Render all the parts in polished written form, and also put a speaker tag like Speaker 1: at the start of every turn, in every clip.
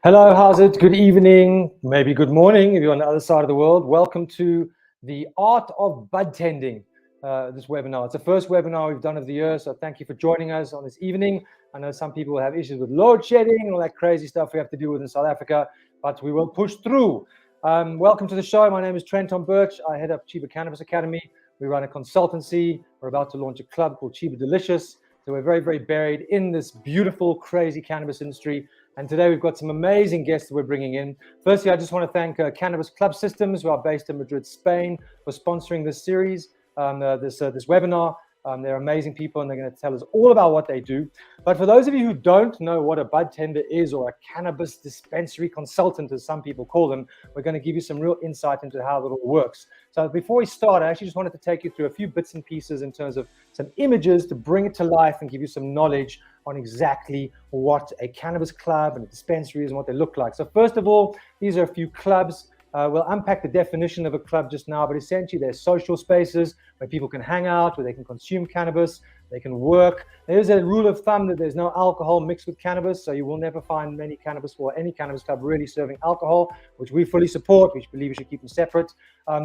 Speaker 1: Hello, how's it? Good evening, maybe good morning if you're on the other side of the world. Welcome to the Art of Budtending, this webinar. It's the first webinar we've done of the year, so thank you for joining us on this evening. I know some people have issues with load shedding and all that crazy stuff we have to deal with in South Africa, but we will push through. Welcome to the show. My name is Trenton, Birch. I head up Cheeba Cannabis Academy. We run a consultancy. We're about to launch a club called Cheeba Delicious. So we're very, very buried in this beautiful, crazy cannabis industry. And today we've got some amazing guests that we're bringing in. Firstly, I just want to thank Cannabis Club Systems, who are based in Madrid, Spain, for sponsoring this series, this webinar. They're amazing people, and they're going to tell us all about what they do. But for those of you who don't know what a budtender is, or a cannabis dispensary consultant, as some people call them, we're going to give you some real insight into how it all works. So before we start, I actually just wanted to take you through a few bits and pieces in terms of some images to bring it to life and give you some knowledge on exactly what a cannabis club and a dispensary is and what they look like. So first of all, these are a few clubs. We'll unpack the definition of a club just now, but essentially they're social spaces where people can hang out, where they can consume cannabis, they can work. There's a rule of thumb that there's no alcohol mixed with cannabis, so you will never find many cannabis or any cannabis club really serving alcohol, which we fully support. We believe we should keep them separate.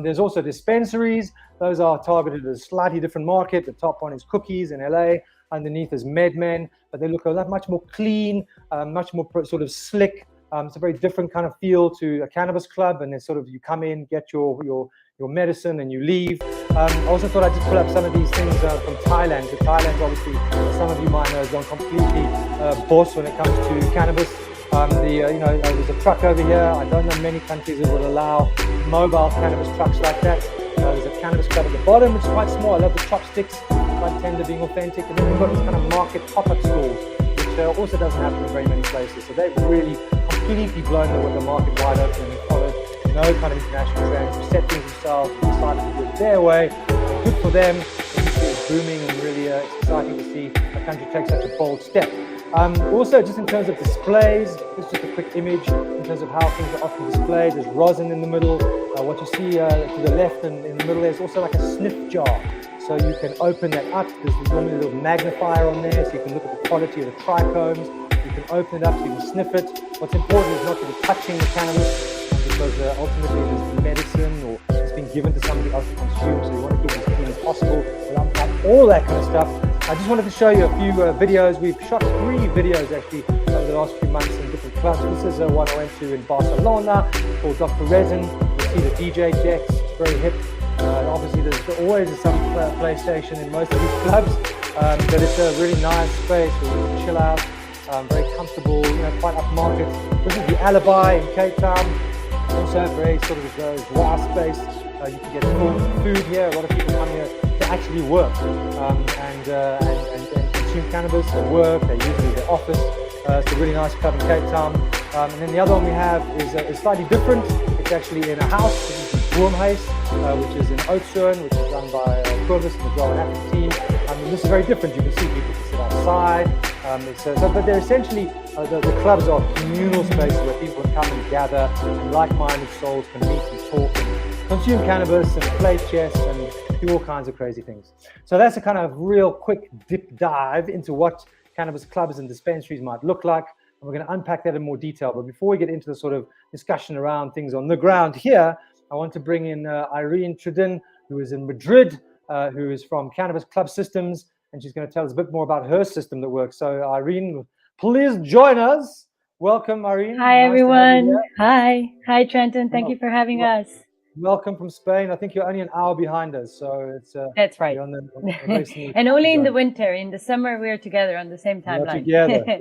Speaker 1: There's also dispensaries. Those are targeted at a slightly different market. The top one is Cookies in LA. Underneath is MedMen, but they look a lot much more clean, much more sort of slick. It's a very different kind of feel to a cannabis club, and it's sort of you come in, get your medicine, and you leave. I also thought I'd just pull up some of these things from Thailand. So Thailand, obviously, some of you might know, has gone completely boss when it comes to cannabis. There's a truck over here. I don't know many countries that would allow mobile cannabis trucks like that. There's a cannabis club at the bottom, which is quite small. I love the chopsticks, budtender being authentic, and then we've got these kind of market pop-up stores, which also doesn't happen in very many places. So they've really completely blown the market wide open and followed no kind of international trends. They set things themselves and decided to do it their way. Good for them. It's booming, and really it's exciting to see a country take such a bold step. Also, just in terms of displays, this is just a quick image in terms of how things are often displayed. There's rosin in the middle. What you see to the left and in the middle, there's also like a sniff jar. So you can open that up. There's normally a little magnifier on there, so you can look at the quality of the trichomes. You can open it up so you can sniff it. What's important is not to be touching the cannabis, because ultimately it is medicine or it's been given to somebody else to consume. So you want to keep it as clean as possible. We'll unpack all that kind of stuff. I just wanted to show you a few videos. We've shot 3 videos actually over the last few months in different clubs. This is one I went to in Barcelona called Dr. Resin. You see the DJ decks, it's very hip. Obviously there's always some PlayStation in most of these clubs, but it's a really nice space where you can chill out, very comfortable, quite upmarket. This is the Alibi in Cape Town. Also a very sort of dry space. You can get full food here. A lot of people come here to actually work and consume cannabis at work. They usually their office. It's a really nice club in Cape Town. And then the other one we have is slightly different. It's actually in a house. This is the Heystek, which is in Oudtshoorn, which is run by Kush and the Grow and Active team. This is very different. You can see people can sit outside. But they're essentially, the clubs are communal spaces where people can come and gather, and like-minded souls can meet and talk and consume cannabis and play chess and do all kinds of crazy things. So that's a kind of real quick deep dive into what cannabis clubs and dispensaries might look like. And we're going to unpack that in more detail. But before we get into the sort of discussion around things on the ground here, I want to bring in Irene Trdin, who is in Madrid, who is from Cannabis Club Systems, and she's going to tell us a bit more about her system that works. So Irene, please join us. Welcome, Irene.
Speaker 2: Hi, everyone. Hi, Trenton. Thank you for having us.
Speaker 1: Welcome from Spain. I think you're only an hour behind us, so it's
Speaker 2: that's right. And only in the winter. In the summer, we're together on the same timeline.
Speaker 1: We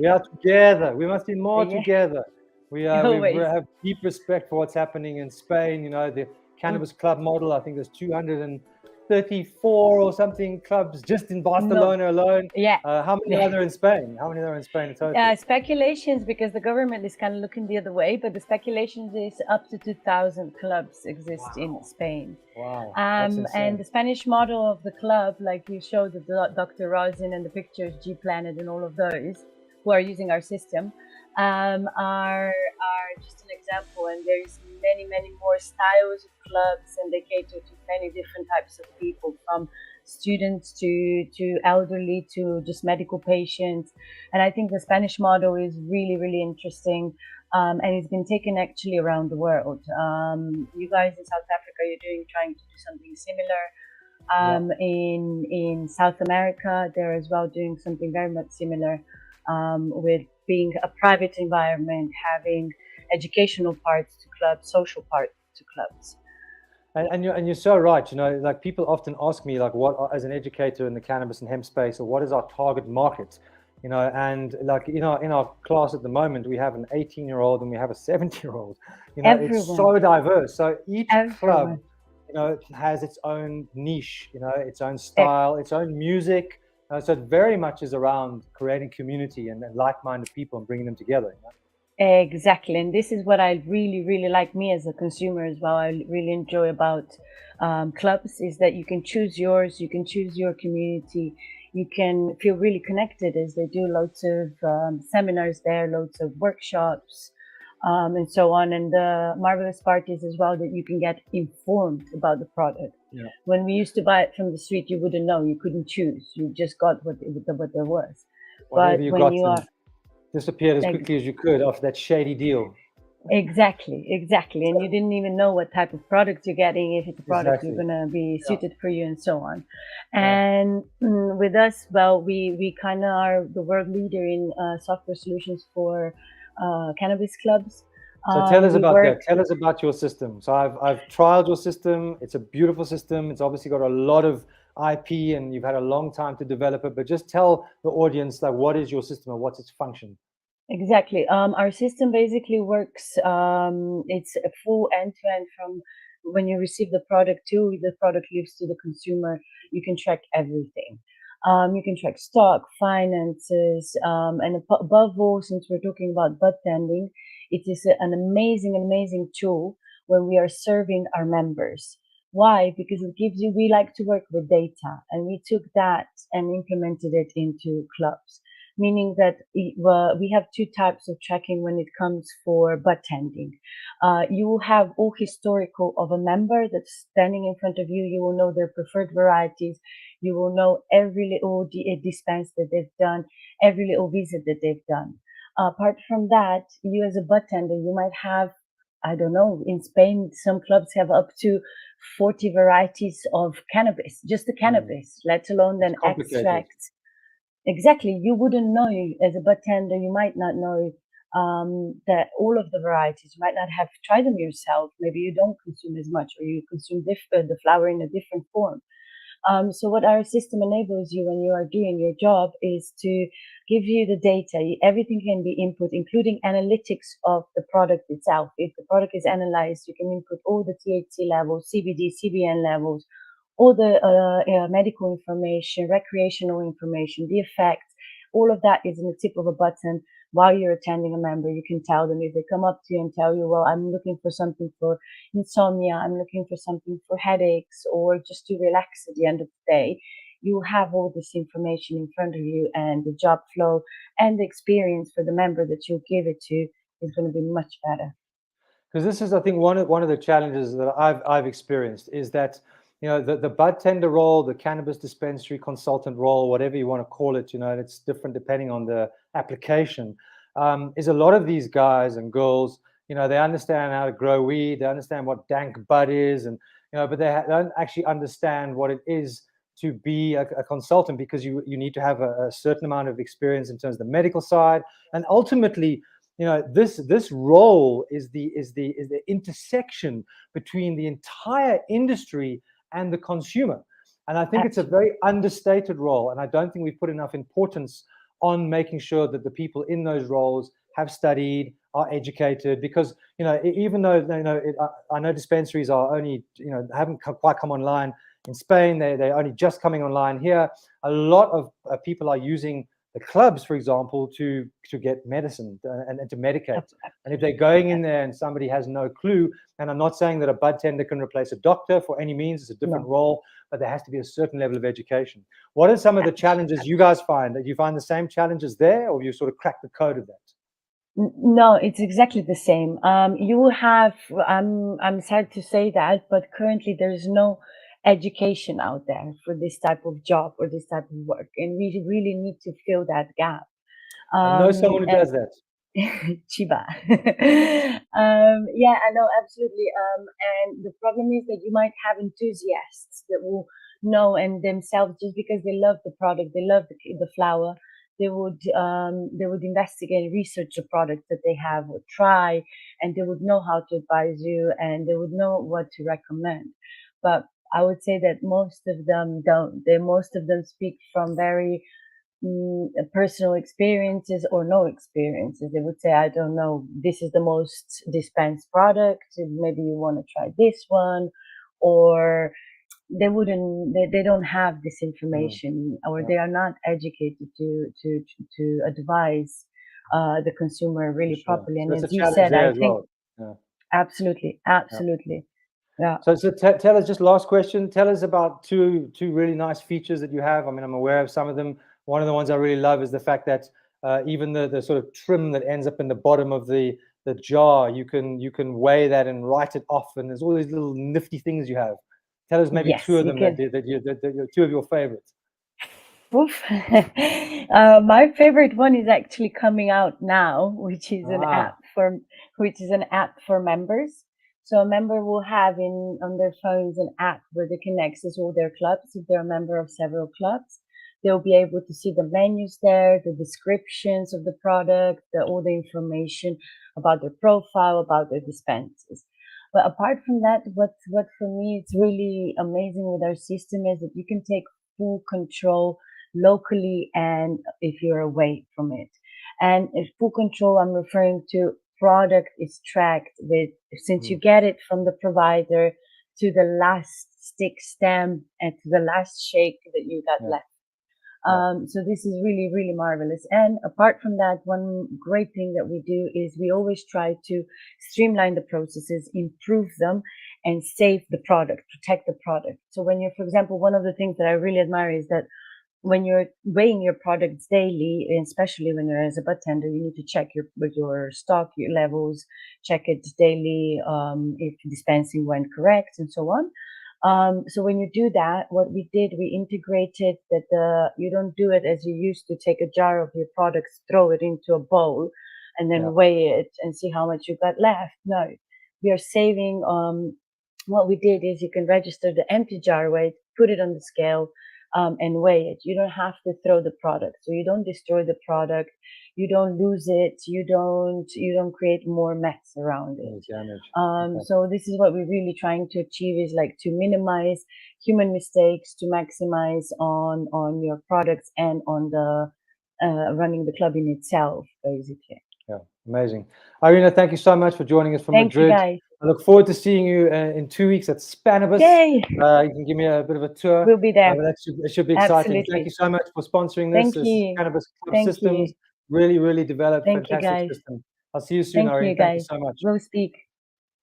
Speaker 1: are together. We must be more together. We have deep respect for what's happening in Spain. The Cannabis Club model. I think there's 234 or something clubs just in Barcelona alone.
Speaker 2: Yeah.
Speaker 1: How many are there in Spain? How many are there in Spain in total?
Speaker 2: Speculations, because the government is kind of looking the other way, but the speculations is up to 2,000 clubs exist in Spain.
Speaker 1: Wow.
Speaker 2: And the Spanish model of the club, like you showed the Dr. Rosin and the pictures, G Planet and all of those who are using our system, are just an example. And there's many more styles of clubs, and they cater to many different types of people, from students to elderly to just medical patients. And I think the Spanish model is really, really interesting. And it's been taken actually around the world. You guys in South Africa, you're trying to do something similar. In South America, they're as well doing something very much similar, with being a private environment, having educational parts to clubs, social parts to clubs.
Speaker 1: And you're so right. You know, like people often ask me, like, what, as an educator in the cannabis and hemp space, or what is our target market? You know, and like, you know, in our class at the moment, we have an 18-year-old and we have a 70-year-old. You know, it's so diverse. So each club, you know, has its own niche, you know, its own style, its own music. So it very much is around creating community and like-minded people and bringing them together. You know?
Speaker 2: Exactly, and this is what I really, really like, me as a consumer as well. I really enjoy about clubs is that you can choose yours, you can choose your community, you can feel really connected as they do loads of seminars there, loads of workshops, and so on. And the marvelous part is as well that you can get informed about the product.
Speaker 1: Yeah.
Speaker 2: When we used to buy it from the street, you wouldn't know, you couldn't choose, you just got what there was.
Speaker 1: Whatever but when you are disappeared as quickly as you could after that shady deal.
Speaker 2: Exactly. And you didn't even know what type of product you're getting, if it's a product you're going to be suited for you, and so on. And with us, well, we kind of are the world leader in software solutions for cannabis clubs.
Speaker 1: So tell us about that. Tell us about your system. So I've trialed your system. It's a beautiful system. It's obviously got a lot of IP and you've had a long time to develop it, but just tell the audience, like, what is your system and what's its function?
Speaker 2: Exactly. Our system basically works, it's a full end-to-end from when you receive the product to the product leaves to the consumer. You can track everything. You can track stock, finances, and above all, since we're talking about budtending, it is an amazing tool when we are serving our members. Why? Because it gives you, we like to work with data, and we took that and implemented it into clubs, meaning that we have two types of tracking when it comes for budtending. You will have all historical of a member that's standing in front of you. You will know their preferred varieties. You will know every little dispense that they've done, every little visit that they've done. Apart from that, you as a budtender, you might have, I don't know, in Spain, some clubs have up to 40 varieties of cannabis, just the cannabis, let alone then extracts. Exactly. You wouldn't know, as a budtender, you might not know that all of the varieties, you might not have tried them yourself. Maybe you don't consume as much, or you consume the flower in a different form. So what our system enables you when you are doing your job is to give you the data. Everything can be input, including analytics of the product itself. If the product is analyzed, you can input all the THC levels, CBD, CBN levels, all the medical information, recreational information, the effects. All of that is in the tip of a button. While you're attending a member, you can tell them, if they come up to you and tell you, well, I'm looking for something for insomnia, I'm looking for something for headaches, or just to relax at the end of the day, you have all this information in front of you, and the job flow and the experience for the member that you'll give it to is going to be much better.
Speaker 1: Because this is, I think, one of the challenges that I've experienced is that, you know, the budtender role, the cannabis dispensary consultant role, whatever you want to call it, you know, and it's different depending on the application, is a lot of these guys and girls, you know, they understand how to grow weed, they understand what dank bud is, and, you know, but they don't actually understand what it is to be a consultant, because you need to have a certain amount of experience in terms of the medical side, and ultimately, you know, this role is the intersection between the entire industry and the consumer. And I think it's a very understated role. And I don't think we've put enough importance on making sure that the people in those roles have studied, are educated, because, you know, even though, you know, I know dispensaries are only, you know, haven't quite come online in Spain, they're only just coming online here. A lot of people are using the clubs, for example, to get medicine and to medicate. And if they're going in there and somebody has no clue, and I'm not saying that a budtender can replace a doctor for any means, it's a different role, but there has to be a certain level of education. What are some of the challenges you guys find? Do you find the same challenges there, or have you sort of cracked the code of that?
Speaker 2: No, it's exactly the same. You have, I'm sad to say that, but currently there is no education out there for this type of job or this type of work, and we really need to fill that gap.
Speaker 1: I know someone who
Speaker 2: And
Speaker 1: does that.
Speaker 2: Cheeba. Yeah, I know, absolutely. And the problem is that you might have enthusiasts that will know and themselves, just because they love the product, they love the flower, they would investigate and research the product that they have or try, and they would know how to advise you and they would know what to recommend. But I would say that most of them don't. Most of them speak from very personal experiences or no experiences. They would say, I don't know, this is the most dispensed product, maybe you want to try this one, or they don't have this information, or they are not educated to advise the consumer really properly. And
Speaker 1: so
Speaker 2: as you said, I think absolutely. Yeah.
Speaker 1: So tell us, just last question, tell us about two really nice features that you have. I mean, I'm aware of some of them. One of the ones I really love is the fact that even the sort of trim that ends up in the bottom of the jar, you can weigh that and write it off, and there's all these little nifty things you have. Tell us maybe two of them that two of your favorites.
Speaker 2: Oof. My favorite one is actually coming out now, which is an app for members. So a member will have on their phones an app where they can access all their clubs. If they're a member of several clubs, they'll be able to see the menus there, the descriptions of the product, all the information about their profile, about their dispenses. But apart from that, what for me it's really amazing with our system is that you can take full control locally and if you're away from it. And if full control, I'm referring to product is tracked since you get it from the provider to the last stick stem and to the last shake that you got left. So this is really, really marvelous. And apart from that, one great thing that we do is we always try to streamline the processes, improve them, and save the product, protect the product. So when you're, for example, one of the things that I really admire is that when you're weighing your products daily, and especially when you're as a budtender, you need to check your stock, your levels, check it daily, if dispensing went correct, and so on. So when you do that, what we did, we integrated that you don't do it as you used to take a jar of your products, throw it into a bowl, and then weigh it and see how much you got left. No, we are saving. What we did is you can register the empty jar weight, put it on the scale, and weigh it. You don't have to throw the product, so you don't destroy the product, you don't lose it, you don't create more mess around it. So this is what we're really trying to achieve, is like to minimize human mistakes, to maximize on your products and on the running the club in itself, basically.
Speaker 1: Yeah, amazing. Irena, thank you so much for joining us from Madrid.
Speaker 2: Thank you, guys.
Speaker 1: I look forward to seeing you in 2 weeks at Cannabis.
Speaker 2: Yay!
Speaker 1: You can give me a bit of a tour.
Speaker 2: We'll be there.
Speaker 1: It should be exciting.
Speaker 2: Absolutely.
Speaker 1: Thank you so much for sponsoring this.
Speaker 2: Thank you.
Speaker 1: Cannabis Club Systems. Really, really developed. Fantastic system. I'll see you soon, Irene. Thank you so much.
Speaker 2: We'll speak.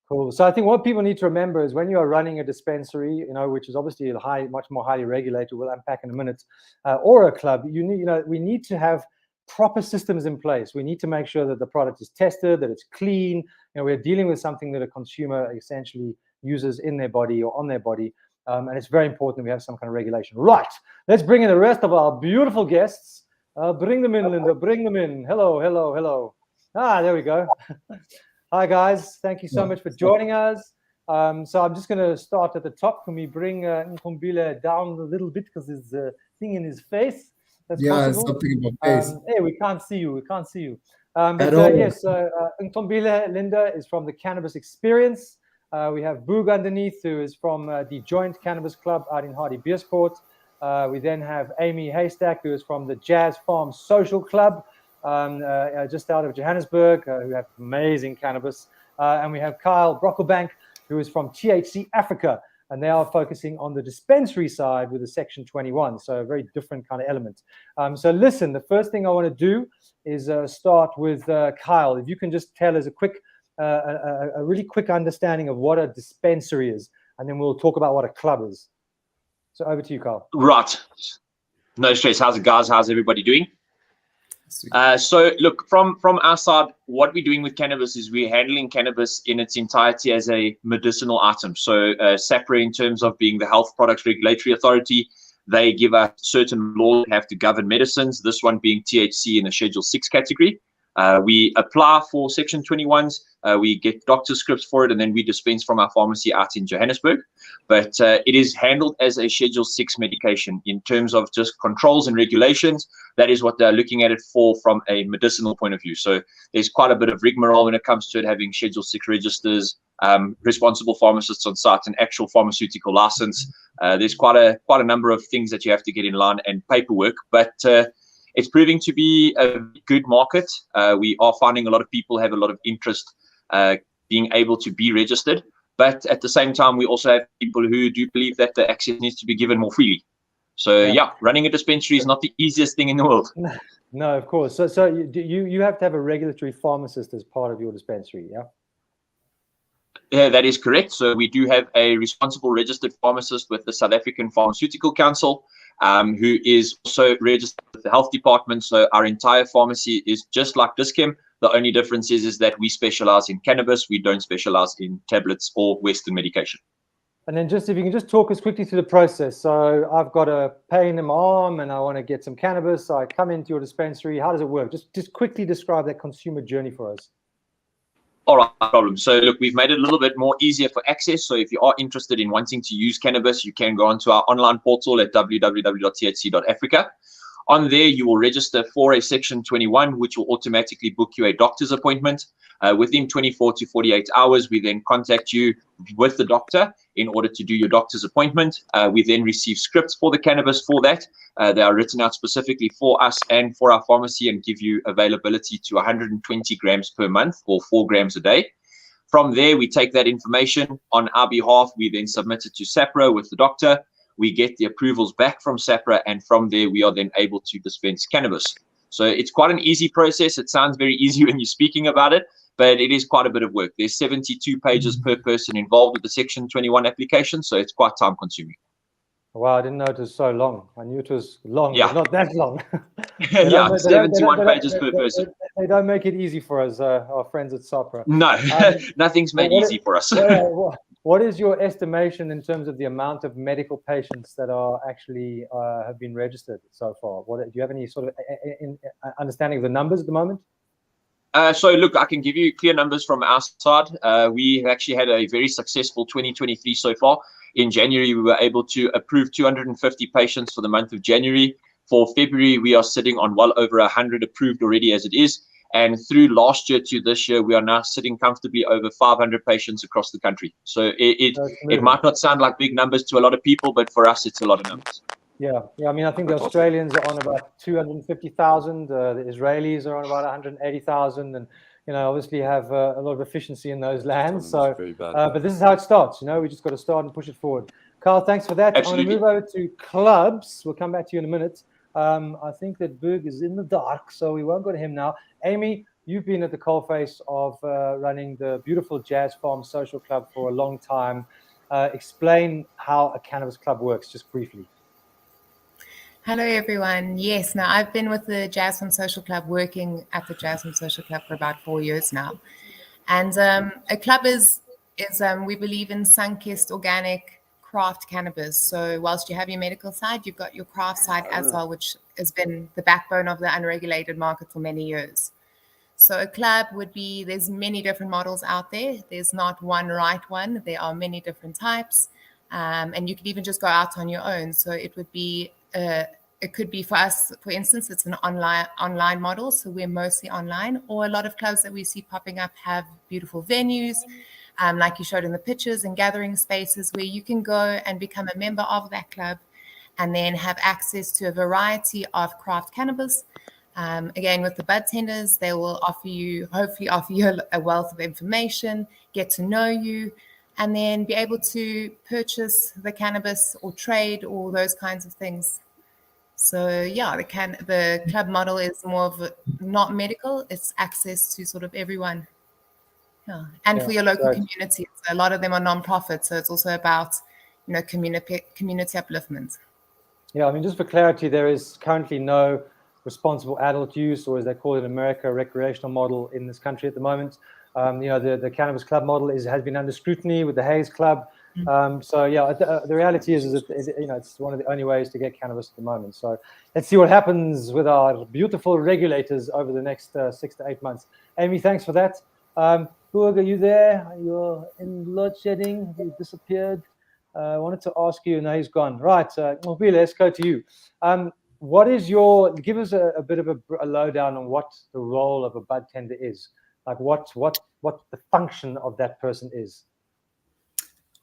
Speaker 1: Cool. So I think what people need to remember is when you are running a dispensary, which is obviously much more highly regulated, we'll unpack in a minute, or a club, we need to have proper systems in place. We need to make sure that the product is tested, that it's clean. We're dealing with something that a consumer essentially uses in their body or on their body. And it's very important that we have some kind of regulation. Right. Let's bring in the rest of our beautiful guests. Bring them in, Linda. Bring them in. Hello, hello, hello. There we go. Hi, guys. Thank you so much for joining us. So I'm just going to start at the top. Can we bring Nkombile down a little bit because there's a thing in his face? That's possible.
Speaker 3: Something in my face.
Speaker 1: Hey, we can't see you. We can't see you. Yes, Nkombile Linda is from the Cannabis Experience. We have Boog underneath, who is from the Joint Cannabis Club out in Hardy Beerscourt. We then have Amy Heystek, who is from the Jazz Farm Social Club, just out of Johannesburg, who have amazing cannabis. And we have Kyle Brocklebank, who is from THC Africa, and they are focusing on the dispensary side with the Section 21, so a very different kind of element. So listen, the first thing I want to do is start with Kyle. If you can just tell us a really quick understanding of what a dispensary is, and then we'll talk about what a club is. So over to you, Kyle.
Speaker 4: Right. No stress. How's it, guys? How's everybody doing?
Speaker 3: So look, from our side, what we're doing with cannabis is we're handling cannabis in its entirety as a medicinal item. So SAPRA, in terms of being the Health Products Regulatory Authority, they give us certain laws that have to govern medicines, this one being THC in the Schedule 6 category. We apply for Section 21s, we get doctor scripts for it, and then we dispense from our pharmacy out in Johannesburg. But it is handled as a Schedule 6 medication. In terms of just controls and regulations, that is what they're looking at it for from a medicinal point of view. So there's quite a bit of rigmarole when it comes to it, having Schedule 6 registers, responsible pharmacists on site, an actual pharmaceutical license. There's quite a number of things that you have to get in line and paperwork, but it's proving to be a good market. We are finding a lot of people have a lot of interest being able to be registered, but at the same time, we also have people who do believe that the access needs to be given more freely. So yeah, running a dispensary is not the easiest thing in the world.
Speaker 1: No, of course. So you have to have a regulatory pharmacist as part of your dispensary, yeah?
Speaker 3: Yeah, that is correct. So we do have a responsible registered pharmacist with the South African Pharmaceutical Council, who is also registered with the health department. So our entire pharmacy is just like Dischem. The only difference is that we specialize in cannabis. We don't specialize in tablets or Western medication.
Speaker 1: And then just if you can just talk us quickly through the process. So I've got a pain in my arm and I want to get some cannabis. So I come into your dispensary. How does it work? Just quickly describe that consumer journey for us.
Speaker 3: All right, no problem. So look, we've made it a little bit more easier for access. So if you are interested in wanting to use cannabis, you can go onto our online portal at www.thc.africa. On there, you will register for a Section 21, which will automatically book you a doctor's appointment. Within 24 to 48 hours, we then contact you with the doctor in order to do your doctor's appointment. We then receive scripts for the cannabis for that. They are written out specifically for us and for our pharmacy and give you availability to 120 grams per month or 4 grams a day. From there, we take that information on our behalf. We then submit it to SAPRA with the doctor. We get the approvals back from SAPRA, and from there, we are then able to dispense cannabis. So it's quite an easy process. It sounds very easy when you're speaking about it, but it is quite a bit of work. There's 72 pages per person involved with the Section 21 application, so it's quite time consuming.
Speaker 1: Wow, I didn't know it was so long. I knew it was long,
Speaker 3: yeah.
Speaker 1: but not that long.
Speaker 3: Yeah, 71 pages per person.
Speaker 1: They don't make it easy for us, our friends at SAPRA.
Speaker 3: No, nothing's made easy for us.
Speaker 1: What is your estimation in terms of the amount of medical patients that are actually have been registered so far? Do you have any sort of understanding of the numbers at the moment?
Speaker 3: So look, I can give you clear numbers from our side. We actually had a very successful 2023 so far. In January, we were able to approve 250 patients for the month of January. For February, we are sitting on well over 100 approved already as it is. And through last year to this year, we are now sitting comfortably over 500 patients across the country. So it might not sound like big numbers to a lot of people, but for us, it's a lot of numbers.
Speaker 1: Yeah. I mean, I think the Australians are on about 250,000. The Israelis are on about 180,000, and obviously have a lot of efficiency in those lands. So, but this is how it starts. We just got to start and push it forward. Carl, thanks for that.
Speaker 3: Absolutely.
Speaker 1: I'm going to move over to clubs. We'll come back to you in a minute. I think that Boog is in the dark, so we won't go to him now. Amy, you've been at the coalface of running the beautiful Jazz Farm Social Club for a long time. Explain how a cannabis club works, just briefly.
Speaker 4: Hello, everyone. Yes, now I've been with the Jazz Farm Social Club, working at the Jazz Farm Social Club for about 4 years now. And a club is we believe in sun-kissed, organic, craft cannabis. So whilst you have your medical side, you've got your craft side as well, which has been the backbone of the unregulated market for many years. So a club would be, there's many different models out there. There's not one right one. There are many different types. And you could even just go out on your own. So it would be, it could be for us, for instance, it's an online model. So we're mostly online, or a lot of clubs that we see popping up have beautiful venues, like you showed in the pictures, and gathering spaces where you can go and become a member of that club and then have access to a variety of craft cannabis. Again, with the budtenders, they will hopefully offer you a wealth of information, get to know you, and then be able to purchase the cannabis or trade or those kinds of things. So yeah, the club model is more of not medical, it's access to sort of everyone. Yeah. And for your local community. So a lot of them are non-profit, so it's also about community upliftment.
Speaker 1: Yeah, I mean, just for clarity, there is currently no responsible adult use, or as they call it in America, recreational model in this country at the moment. The Cannabis Club model has been under scrutiny with the Hayes Club. The reality is that it's one of the only ways to get cannabis at the moment. So let's see what happens with our beautiful regulators over the next 6 to 8 months. Amy, thanks for that. Boog, are you there? You're in load shedding. You disappeared. I wanted to ask you, and he's gone. Right, Mobile, let's go to you. Give us a bit of a lowdown on what the role of a bud tender is. Like what the function of that person is.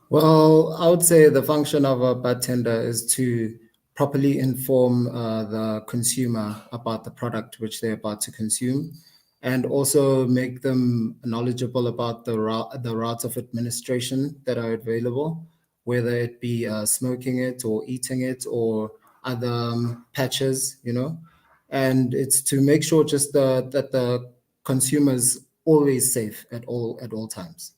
Speaker 5: Well, I would say the function of a budtender is to properly inform the consumer about the product which they're about to consume, and also make them knowledgeable about the routes of administration that are available, whether it be smoking it or eating it or other patches, and it's to make sure just that the consumer's always safe at all times.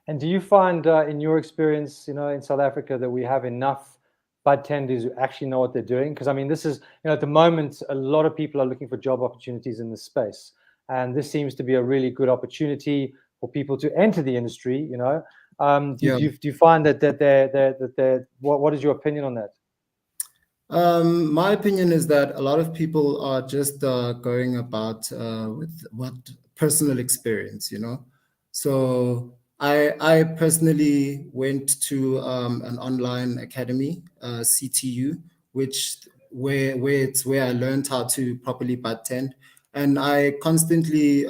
Speaker 1: And do you find, in your experience, in South Africa, that we have enough bud tenders who actually know what they're doing? Because I mean, this is, at the moment, a lot of people are looking for job opportunities in this space, and this seems to be a really good opportunity for people to enter the industry. Do you find that they're what is your opinion on that?
Speaker 5: My opinion is that a lot of people are just going about with what personal experience, So I personally went to an online academy, CTU, where I learned how to properly budtend, and I constantly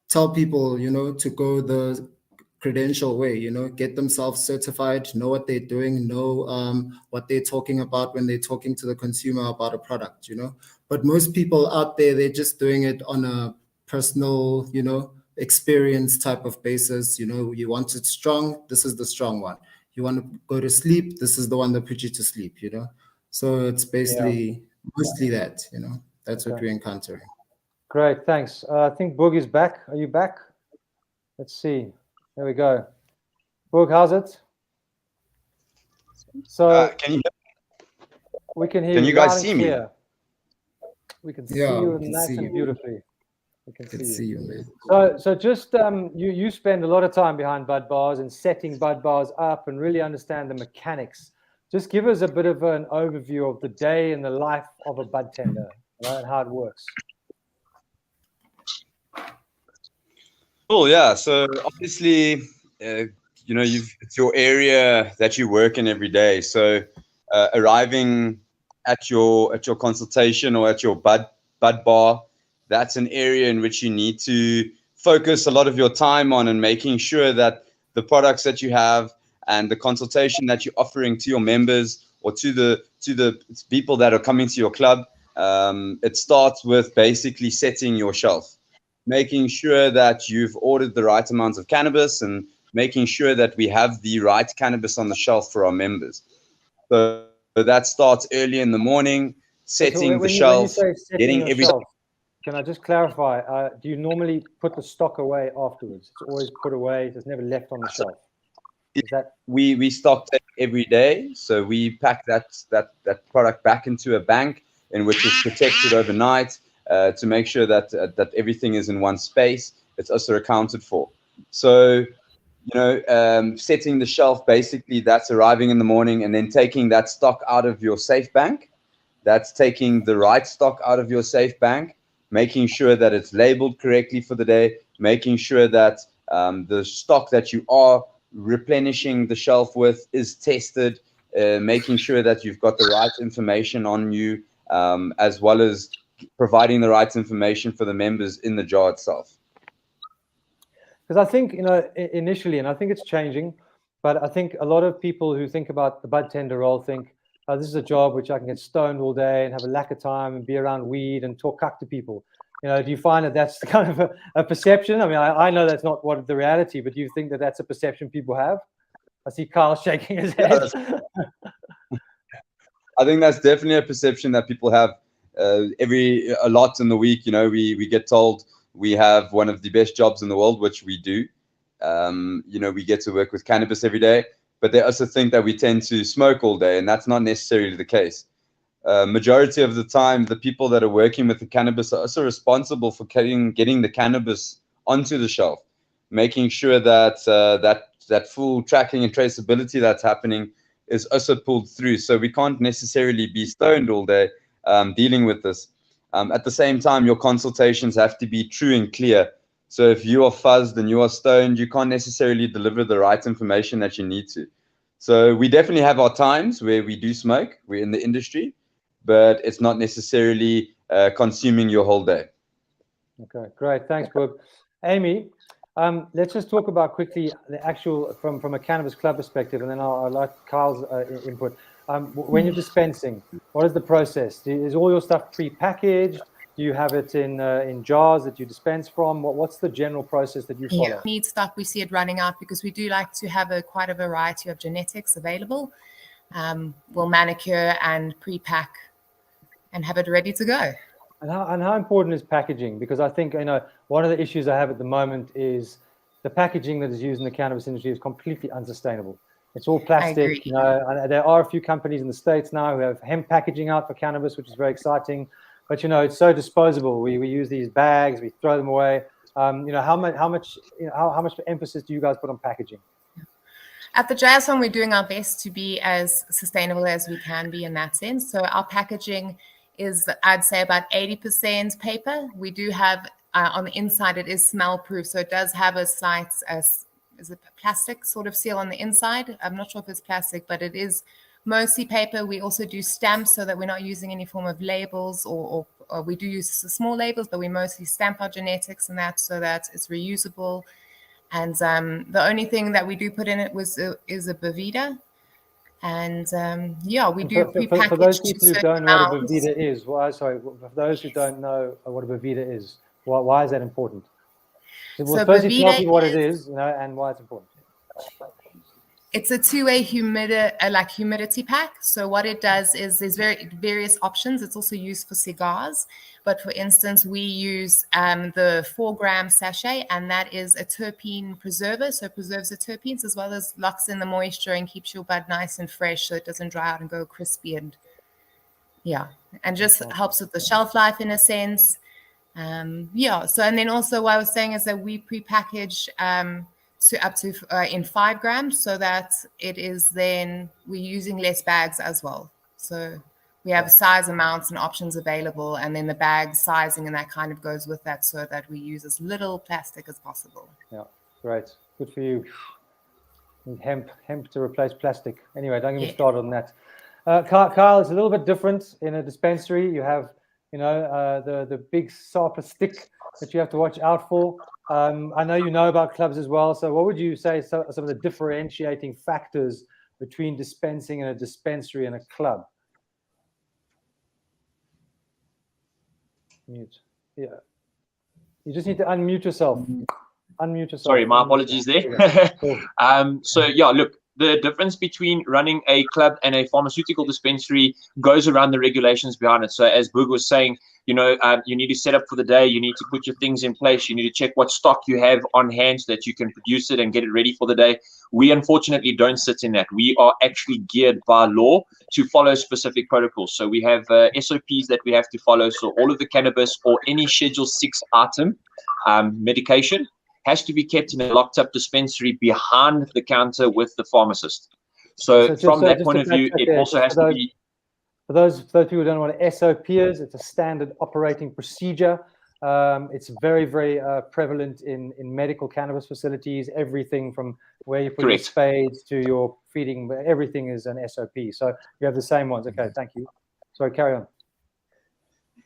Speaker 5: tell people, to go the credential way, get themselves certified, know what they're doing, know what they're talking about when they're talking to the consumer about a product, But most people out there, they're just doing it on a personal, experience type of basis. You want it strong, this is the strong one. You want to go to sleep, this is the one that puts you to sleep, So it's basically mostly that, that's what we're encountering.
Speaker 1: Great, thanks. I think Boog is back. Are you back? Let's see. There we go. Boog, how's it? So we can hear you.
Speaker 6: Can you guys see me?
Speaker 1: We can see you nice and beautifully. We
Speaker 5: can see you, man.
Speaker 1: So just you spend a lot of time behind bud bars and setting bud bars up and really understand the mechanics. Just give us a bit of an overview of the day in the life of a bud tender, and how it works.
Speaker 6: Cool, yeah. So obviously, it's your area that you work in every day. So arriving at your consultation or at your bud bar, that's an area in which you need to focus a lot of your time on, and making sure that the products that you have and the consultation that you're offering to your members or to the people that are coming to your club, it starts with basically setting your shelf, making sure that you've ordered the right amounts of cannabis, and making sure that we have the right cannabis on the shelf for our members. So that starts early in the morning, setting the shelf, getting everything.
Speaker 1: Can I just clarify? Do you normally put the stock away afterwards? It's always put away. It's never left on the shelf.
Speaker 6: We stock take every day, so we pack that product back into a bank in which it's protected overnight to make sure that everything is in one space. It's also accounted for. So setting the shelf, basically that's arriving in the morning and then taking that stock out of your safe bank. That's taking the right stock out of your safe bank, making sure that it's labeled correctly for the day, making sure that the stock that you are replenishing the shelf with is tested, making sure that you've got the right information on you, as well as providing the right information for the members in the jar itself.
Speaker 1: Because I think, initially, and I think it's changing, but I think a lot of people who think about the bud tender role think, oh, this is a job which I can get stoned all day and have a lack of time and be around weed and talk cuck to people. Do you find that that's kind of a perception? I mean, I know that's not what the reality, but do you think that that's a perception people have? I see Carl shaking his head.
Speaker 6: I think that's definitely a perception that people have. A lot in the week, we get told we have one of the best jobs in the world, which we do. We get to work with cannabis every day, but they also think that we tend to smoke all day, and that's not necessarily the case. majority of the time, the people that are working with the cannabis are also responsible for getting the cannabis onto the shelf, making sure that that full tracking and traceability that's happening is also pulled through. So we can't necessarily be stoned all day dealing with this. At the same time, your consultations have to be true and clear. So if you are fuzzed and you are stoned, you can't necessarily deliver the right information that you need to. So we definitely have our times where we do smoke. We're in the industry, but it's not necessarily consuming your whole day.
Speaker 1: Okay, great. Thanks, Boog. Amy, let's just talk about quickly the actual, from a cannabis club perspective, and then I'll like Kyle's input. When you're dispensing, what is the process? Is all your stuff pre-packaged? Do you have it in jars that you dispense from? What's the general process that you follow?
Speaker 4: Yeah, need stock, we see it running out because we do like to have quite a variety of genetics available. We'll manicure and pre-pack and have it ready to go.
Speaker 1: And how important is packaging? Because I think, one of the issues I have at the moment is the packaging that is used in the cannabis industry is completely unsustainable. It's all plastic. There are a few companies in the States now who have hemp packaging out for cannabis, which is very exciting. But it's so disposable. We use these bags, we throw them away. How much emphasis do you guys put on packaging?
Speaker 4: At the Jazz Farm, we're doing our best to be as sustainable as we can be in that sense. So our packaging is, I'd say, about 80% paper. We do have on the inside, it is smell proof. So it does have a slight, is it plastic sort of seal on the inside? I'm not sure if it's plastic, but it is mostly paper. We also do stamps so that we're not using any form of labels, or we do use small labels, but we mostly stamp our genetics and that so that it's reusable. And the only thing that we do put in it is a Boveda. And we do prepackaged.
Speaker 1: For those people who don't know what a Boveda is, for those who don't know what a Boveda is, why is that important? So firstly, tell people what it is, and why it's important.
Speaker 4: It's a two-way humidity pack. So what it does is there's various options. It's also used for cigars. But for instance, we use the 4-gram sachet, and that is a terpene preserver. So it preserves the terpenes as well as locks in the moisture and keeps your bud nice and fresh so it doesn't dry out and go crispy. And just helps with the shelf life in a sense. So, and then also what I was saying is that we prepackage up to in 5 grams so that it is then we're using less bags as well. So we have size amounts and options available, and then the bag sizing and that kind of goes with that so that we use as little plastic as possible.
Speaker 1: Yeah, great. Good for you. Hemp to replace plastic. Anyway, don't get me started on that. Kyle, it's a little bit different in a dispensary. You have, the big sampler stick that you have to watch out for. I know you know about clubs as well. So what would you say some of the differentiating factors between dispensing in a dispensary and a club? Mute. Yeah. You just need to unmute yourself. Unmute yourself.
Speaker 3: Sorry, my apologies there. Look, the difference between running a club and a pharmaceutical dispensary goes around the regulations behind it. So as Boog was saying, you need to set up for the day. You need to put your things in place. You need to check what stock you have on hand so that you can produce it and get it ready for the day. We unfortunately don't sit in that. We are actually geared by law to follow specific protocols. So we have SOPs that we have to follow. So all of the cannabis or any Schedule 6 item medication has to be kept in a locked up dispensary behind the counter with the pharmacist. So from that point of view, it also has to be.
Speaker 1: For those people who don't know what an SOP is, it's a standard operating procedure. It's very, very prevalent in medical cannabis facilities. Everything from where you put your spades to your feeding, everything is an SOP. So you have the same ones. Okay, thank you. Sorry, carry on.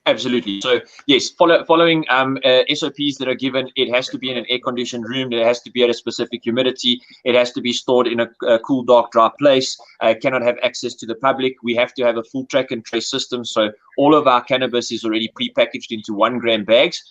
Speaker 3: Absolutely. So yes, following SOPs that are given, it has to be in an air-conditioned room. It has to be at a specific humidity. It has to be stored in a cool, dark, dry place. Cannot have access to the public. We have to have a full track and trace system. So all of our cannabis is already pre-packaged into 1 gram bags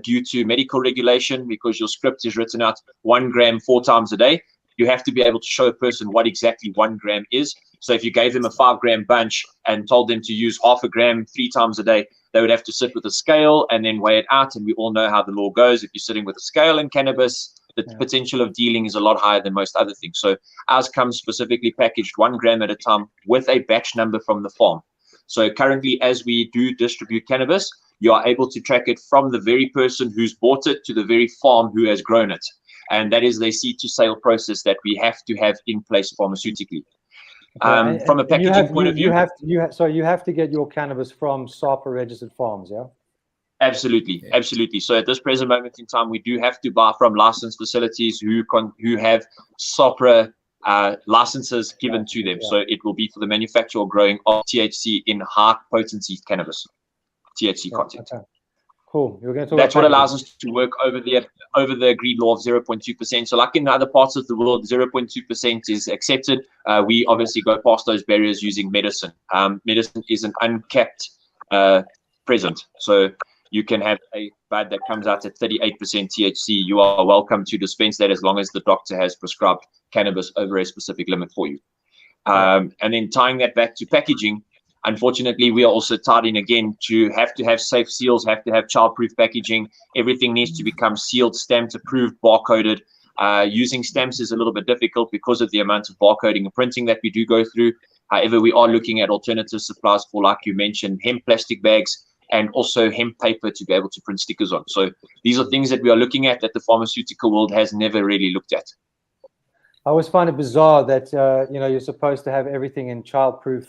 Speaker 3: due to medical regulation, because your script is written out 1 gram 4 times a day. You have to be able to show a person what exactly 1 gram is. So if you gave them a 5 gram bunch and told them to use half a gram 3 times a day, they would have to sit with a scale and then weigh it out. And we all know how the law goes. If you're sitting with a scale in cannabis, the potential of dealing is a lot higher than most other things. So ours comes specifically packaged 1 gram at a time with a batch number from the farm. So currently, as we do distribute cannabis, you are able to track it from the very person who's bought it to the very farm who has grown it. And that is the seed to sale process that we have to have in place pharmaceutically. From a packaging point of view,
Speaker 1: you have to get your cannabis from SAPA registered farms, yeah?
Speaker 3: Absolutely, absolutely. So at this present moment in time, we do have to buy from licensed facilities who have SAPA licenses given to them. So it will be for the manufacture or growing of THC in high potency cannabis, THC content.
Speaker 1: Okay. Cool. You're going to talk
Speaker 3: That's
Speaker 1: about
Speaker 3: what allows us to work over the agreed law of 0.2%. So like in other parts of the world, 0.2% is accepted. We obviously go past those barriers using medicine. Medicine is an uncapped present. So you can have a bud that comes out at 38% THC. You are welcome to dispense that as long as the doctor has prescribed cannabis over a specific limit for you. And then tying that back to packaging, unfortunately, we are also tied in again to have safe seals, have to have childproof packaging. Everything needs to become sealed, stamped, approved, barcoded. Using stamps is a little bit difficult because of the amount of barcoding and printing that we do go through. However, we are looking at alternative supplies for, like you mentioned, hemp plastic bags and also hemp paper to be able to print stickers on. So these are things that we are looking at that the pharmaceutical world has never really looked at.
Speaker 1: I always find it bizarre that you're supposed to have everything in childproof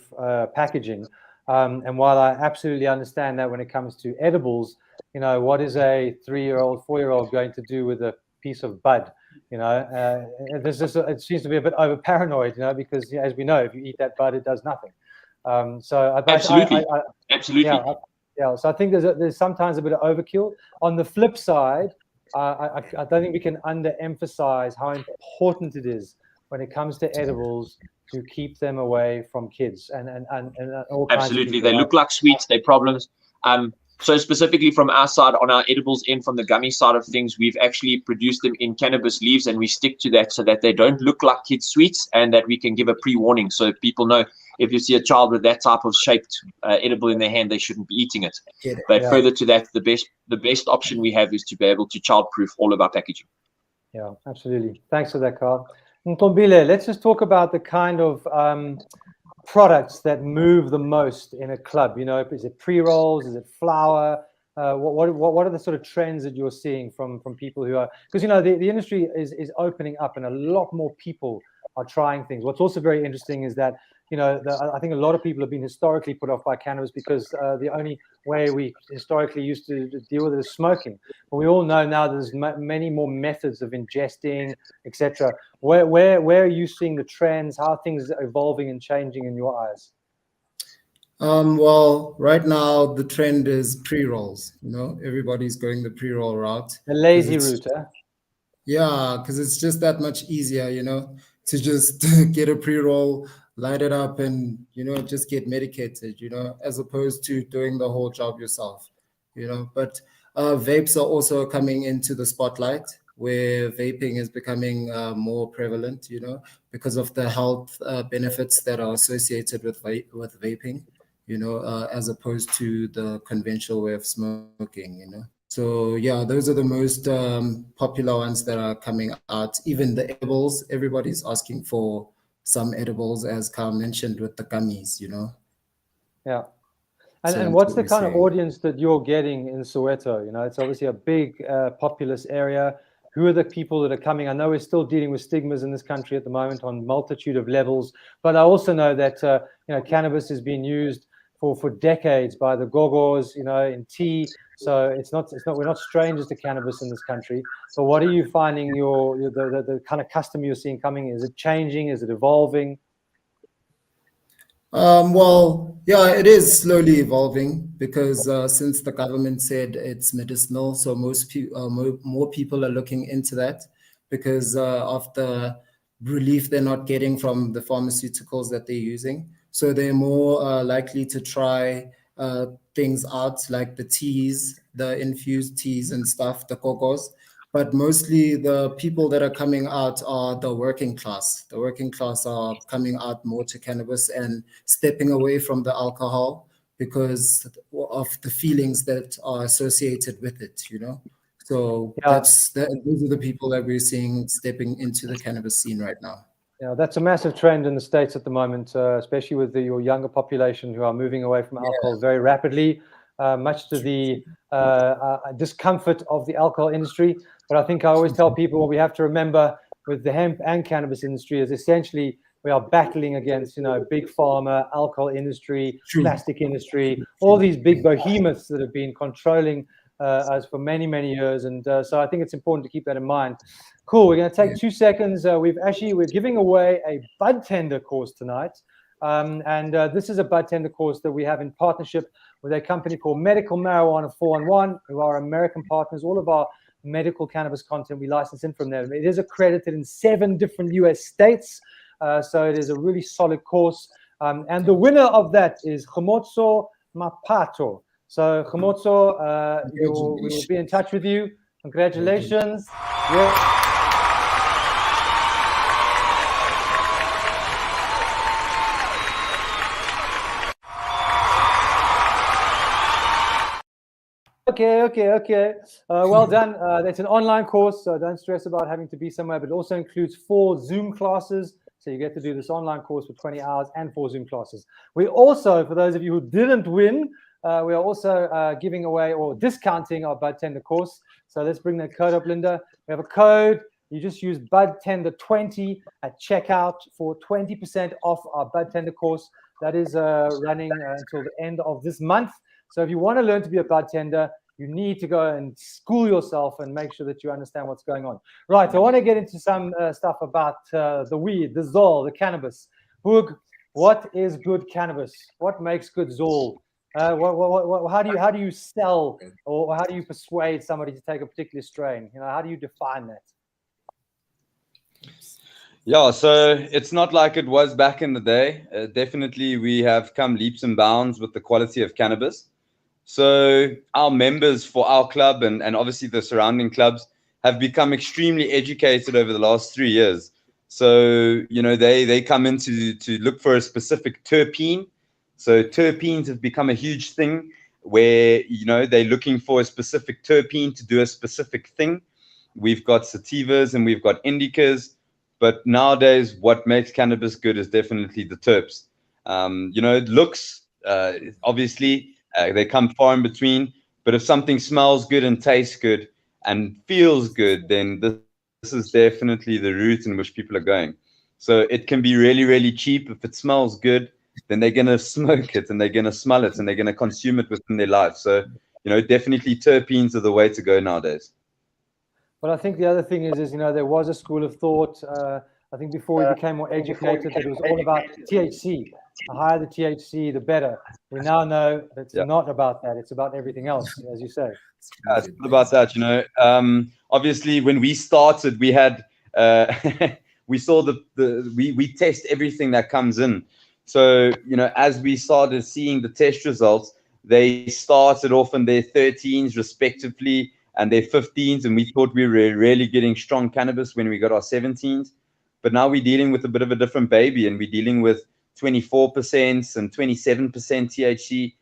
Speaker 1: packaging, and while I absolutely understand that when it comes to edibles, what is a 3-year-old, 4-year-old going to do with a piece of bud? It seems to be a bit over paranoid, because as we know, if you eat that bud, it does nothing.
Speaker 3: Absolutely.
Speaker 1: So I think there's sometimes a bit of overkill. On the flip side, I don't think we can underemphasize how important it is when it comes to edibles to keep them away from kids and all kinds
Speaker 3: Absolutely.
Speaker 1: of people.
Speaker 3: They look like sweets, they're problems. So specifically from our side, on our edibles end, from the gummy side of things, we've actually produced them in cannabis leaves, and we stick to that so that they don't look like kids' sweets, and that we can give a pre-warning so people know if you see a child with that type of shaped edible in their hand, they shouldn't be eating it. But further to that, the best option we have is to be able to childproof all of our packaging.
Speaker 1: Yeah, absolutely. Thanks for that, Carl. Ntombile, let's just talk about the kind of products that move the most in a club. Is it pre-rolls? Is it flour? What are the sort of trends that you're seeing from people who are, because the industry is opening up and a lot more people are trying things. What's also very interesting is that I think a lot of people have been historically put off by cannabis because the only way we historically used to deal with it is smoking. But we all know now there's many more methods of ingesting, etc. Where are you seeing the trends? How are things evolving and changing in your eyes?
Speaker 5: Well, right now the trend is pre-rolls. Everybody's going the pre-roll route.
Speaker 1: The lazy route, huh?
Speaker 5: Yeah, because it's just that much easier, to just get a pre-roll, light it up, and just get medicated, as opposed to doing the whole job yourself, But vapes are also coming into the spotlight, where vaping is becoming more prevalent, because of the health benefits that are associated with vaping, as opposed to the conventional way of smoking, So yeah, those are the most popular ones that are coming out. Even the edibles, everybody's asking for some edibles, as Carl mentioned, with the gummies,
Speaker 1: Yeah.
Speaker 5: So
Speaker 1: And what's the
Speaker 5: what
Speaker 1: kind
Speaker 5: we're
Speaker 1: of
Speaker 5: seeing.
Speaker 1: audience that you're getting in Soweto? It's obviously a big populous area. Who are the people that are coming? I know we're still dealing with stigmas in this country at the moment on multitude of levels, but I also know that cannabis has been used for decades by the gogos, in tea. So we're not strangers to cannabis in this country. So what are you finding the kind of customer you're seeing coming? Is it changing? Is it evolving?
Speaker 5: Well, yeah, it is slowly evolving because since the government said it's medicinal, so more people are looking into that because of the relief they're not getting from the pharmaceuticals that they're using. So they're more likely to try things out like the teas, the infused teas and stuff, the cocos. But mostly the people that are coming out are the working class. The working class are coming out more to cannabis and stepping away from the alcohol because of the feelings that are associated with it, So those are the people that we're seeing stepping into the cannabis scene right now.
Speaker 1: Yeah, that's a massive trend in the States at the moment, especially with your younger population who are moving away from alcohol very rapidly, much to the discomfort of the alcohol industry. But I think I always tell people what we have to remember with the hemp and cannabis industry is essentially we are battling against, big pharma, alcohol industry, plastic industry, all these big behemoths that have been controlling us for many, many years. And so I think it's important to keep that in mind. Cool. We're going to take 2 seconds. We're giving away a budtender course tonight. This is a budtender course that we have in partnership with a company called Medical Marijuana 411, who are American partners. All of our medical cannabis content we license in from them. It is accredited in 7 different US states. So it is a really solid course. And the winner of that is Khomotso Mapato. So Khomotso, we will be in touch with you. Congratulations. Yeah. Okay. Well done. That's an online course, so don't stress about having to be somewhere, but it also includes 4 Zoom classes. So you get to do this online course for 20 hours and 4 Zoom classes. We also, for those of you who didn't win, we are also giving away or discounting our budtender course. So let's bring that code up, Linda. We have a code. You just use budtender20 at checkout for 20% off our budtender course. That is running until the end of this month. So if you want to learn to be a budtender, you need to go and school yourself and make sure that you understand what's going on. Right, I want to get into some stuff about the weed, the Zol, the cannabis. Boog, what is good cannabis? What makes good Zol? How do you sell or how do you persuade somebody to take a particular strain? How do you define that?
Speaker 6: Yeah, so it's not like it was back in the day. Definitely, we have come leaps and bounds with the quality of cannabis. So our members for our club and obviously the surrounding clubs have become extremely educated over the last 3 years. So, they come in to look for a specific terpene. So terpenes have become a huge thing where, they're looking for a specific terpene to do a specific thing. We've got sativas and we've got indicas. But nowadays, what makes cannabis good is definitely the terps. It looks, obviously, they come far in between. But if something smells good and tastes good and feels good, then this is definitely the route in which people are going. So it can be really, really cheap. If it smells good, then they're going to smoke it and they're going to smell it and they're going to consume it within their life. So, definitely terpenes are the way to go nowadays.
Speaker 1: Well, I think the other thing is there was a school of thought, I think before we became more educated, that it was all about THC. The higher the THC, the better. We now know that it's not about that. It's about everything else, as you say.
Speaker 6: Yeah, it's not about that, Obviously, when we started, we had, we saw we test everything that comes in. So, as we started seeing the test results, they started off in their 13s respectively, and their 15s, and we thought we were really getting strong cannabis when we got our 17s. But now we're dealing with a bit of a different baby, and we're dealing with 24% and 27% THC.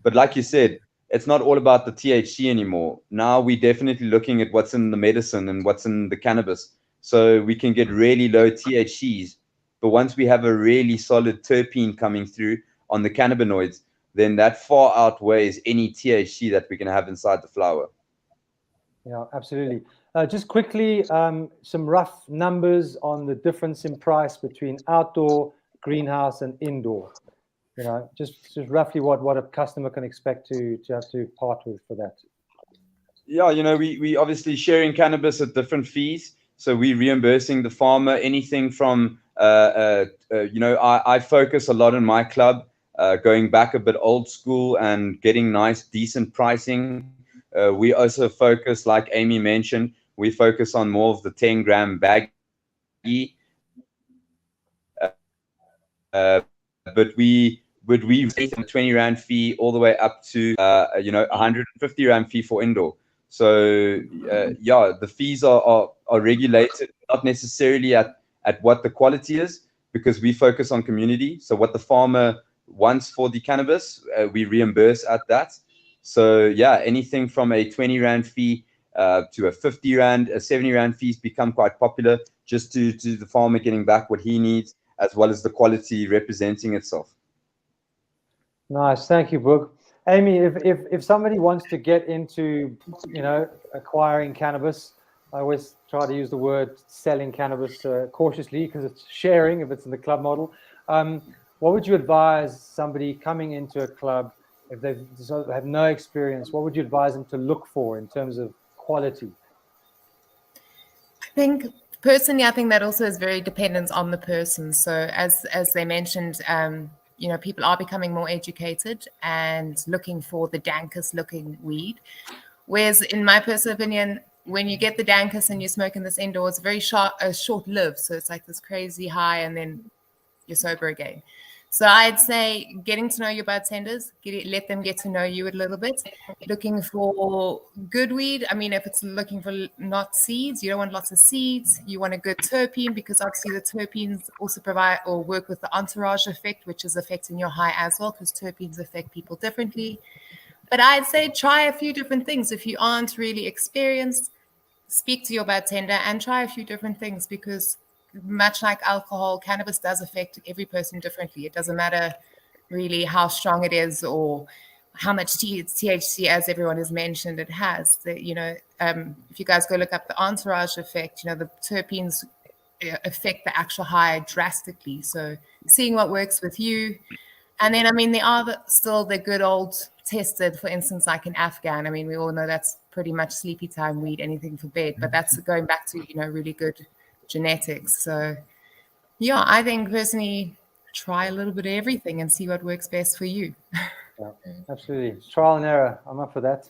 Speaker 6: But like you said, it's not all about the THC anymore. Now we're definitely looking at what's in the medicine and what's in the cannabis. So we can get really low THCs. But once we have a really solid terpene coming through on the cannabinoids, then that far outweighs any THC that we can have inside the flower.
Speaker 1: Yeah, absolutely. Just quickly, some rough numbers on the difference in price between outdoor, greenhouse, and indoor. Just roughly what a customer can expect to have to part with for that.
Speaker 6: Yeah, we obviously sharing cannabis at different fees. So we're reimbursing the farmer anything from, I focus a lot in my club, going back a bit old school and getting nice, decent pricing. We also focus, like Amy mentioned, we focus on more of the 10-gram baggy. But we raise a 20 Rand fee all the way up to 150 Rand fee for indoor. So the fees are regulated, not necessarily at what the quality is, because we focus on community. So what the farmer wants for the cannabis, we reimburse at that. So anything from a 20 Rand fee to a 50 rand, a 70 rand fees become quite popular, just to the farmer getting back what he needs, as well as the quality representing itself.
Speaker 1: Nice, thank you, Boog. Amy, if somebody wants to get into, acquiring cannabis, I always try to use the word selling cannabis cautiously, because it's sharing if it's in the club model. What would you advise somebody coming into a club, if they have no experience, what would you advise them to look for in terms of quality?
Speaker 4: Personally, I think that also is very dependent on the person. So as they mentioned, people are becoming more educated and looking for the dankest looking weed. Whereas in my personal opinion, when you get the dankest and you're smoking this indoors, very short lived. So it's like this crazy high and then you're sober again. So I'd say getting to know your budtenders, let them get to know you a little bit. Looking for good weed. I mean, if it's looking for not seeds, you don't want lots of seeds. You want a good terpene, because obviously the terpenes also provide or work with the entourage effect, which is affecting your high as well, because terpenes affect people differently. But I'd say try a few different things. If you aren't really experienced, speak to your budtender and try a few different things, because much like alcohol, cannabis does affect every person differently. It doesn't matter really how strong it is or how much THC, as everyone has mentioned, it has. If you guys go look up the entourage effect, the terpenes affect the actual high drastically. So seeing what works with you. And then, there are still the good old tested, for instance, like in Afghan. We all know that's pretty much sleepy time weed, anything for bed, but that's going back to, really good genetics. So yeah, I think personally, try a little bit of everything and see what works best for you.
Speaker 1: Yeah, absolutely. Trial and error. I'm up for that.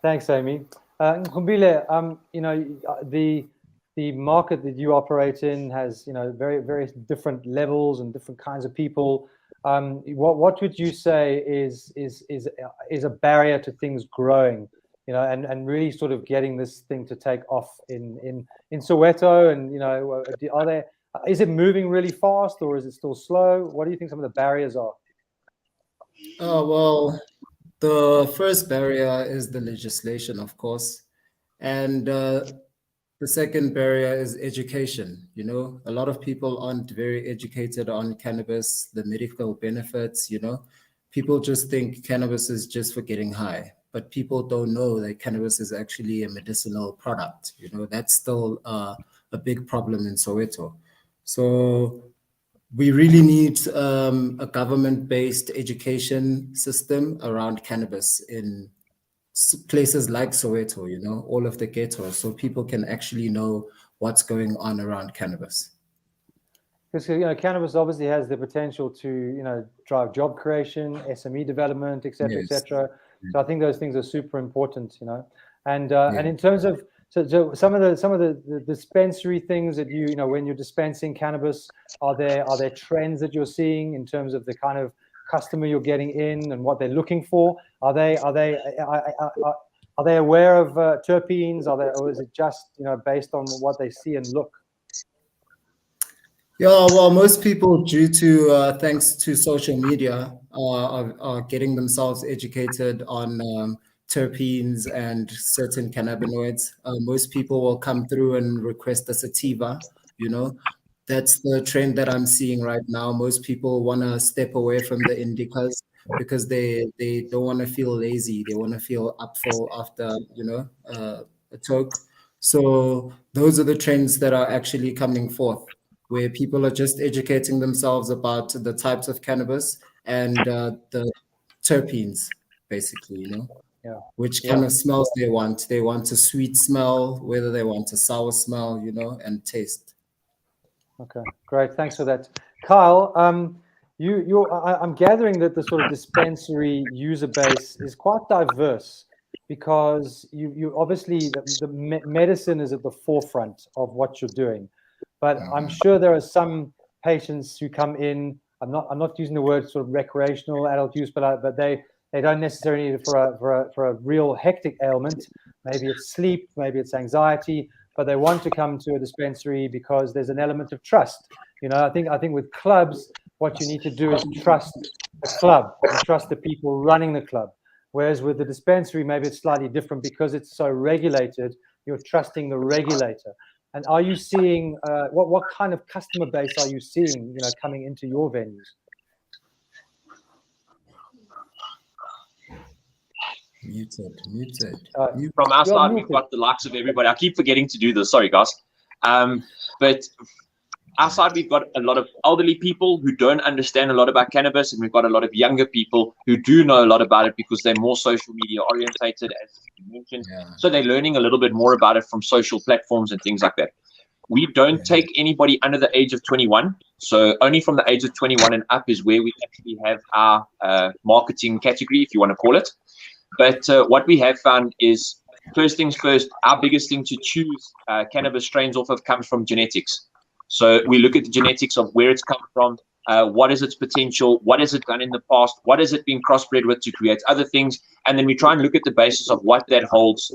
Speaker 1: Thanks, Amy. Nkumbile, the market that you operate in has, very, very different levels and different kinds of people. What would you say is a barrier to things growing, and really sort of getting this thing to take off in Soweto? And is it moving really fast, or is it still slow? What do you think some of the barriers are?
Speaker 5: Well, the first barrier is the legislation, of course, and the second barrier is education. A lot of people aren't very educated on cannabis, the medical benefits. People just think cannabis is just for getting high, but people don't know that cannabis is actually a medicinal product. That's still a big problem in Soweto. So we really need a government-based education system around cannabis in places like Soweto, all of the ghettos, so people can actually know what's going on around cannabis.
Speaker 1: Because cannabis obviously has the potential to drive job creation, SME development, etc.,
Speaker 5: Yes.
Speaker 1: etc. So I think those things are super important, and in terms of so some of the dispensary things that when you're dispensing cannabis, are there trends that you're seeing in terms of the kind of customer you're getting in and what they're looking for? Are they aware of terpenes? Or is it just based on what they see and look?
Speaker 5: Yeah, well, most people, due to thanks to social media, are getting themselves educated on terpenes and certain cannabinoids. Most people will come through and request a sativa. That's the trend that I'm seeing right now. Most people want to step away from the indicas because they don't want to feel lazy. They want to feel up full after a toke. So those are the trends that are actually coming forth, where people are just educating themselves about the types of cannabis and the terpenes, basically,
Speaker 1: Yeah.
Speaker 5: Which kind of smells they want. They want a sweet smell, whether they want a sour smell, and taste.
Speaker 1: Okay, great. Thanks for that, Kyle. I'm gathering that the sort of dispensary user base is quite diverse, because you obviously the medicine is at the forefront of what you're doing, but I'm sure there are some patients who come in. I'm not using the word sort of recreational adult use, but they don't necessarily need it for a real hectic ailment. Maybe it's sleep, maybe it's anxiety, but they want to come to a dispensary because there's an element of trust. I think with clubs, what you need to do is trust the club and trust the people running the club. Whereas with the dispensary, maybe it's slightly different because it's so regulated. You're trusting the regulator. And are you seeing what kind of customer base are you seeing, coming into your venues?
Speaker 5: Muted.
Speaker 3: From our side, we've got the likes of everybody. I keep forgetting to do this. Sorry, guys. But our side, we've got a lot of elderly people who don't understand a lot about cannabis, and we've got a lot of younger people who do know a lot about it because they're more social media orientated, as you mentioned. Yeah. So they're learning a little bit more about it from social platforms and things like that. We don't take anybody under the age of 21. So only from the age of 21 and up is where we actually have our marketing category, if you want to call it. But what we have found is, first things first, our biggest thing to choose cannabis strains off of comes from genetics. So we look at the genetics of where it's come from, what is its potential, what has it done in the past, what has it been crossbred with to create other things, and then we try and look at the basis of what that holds.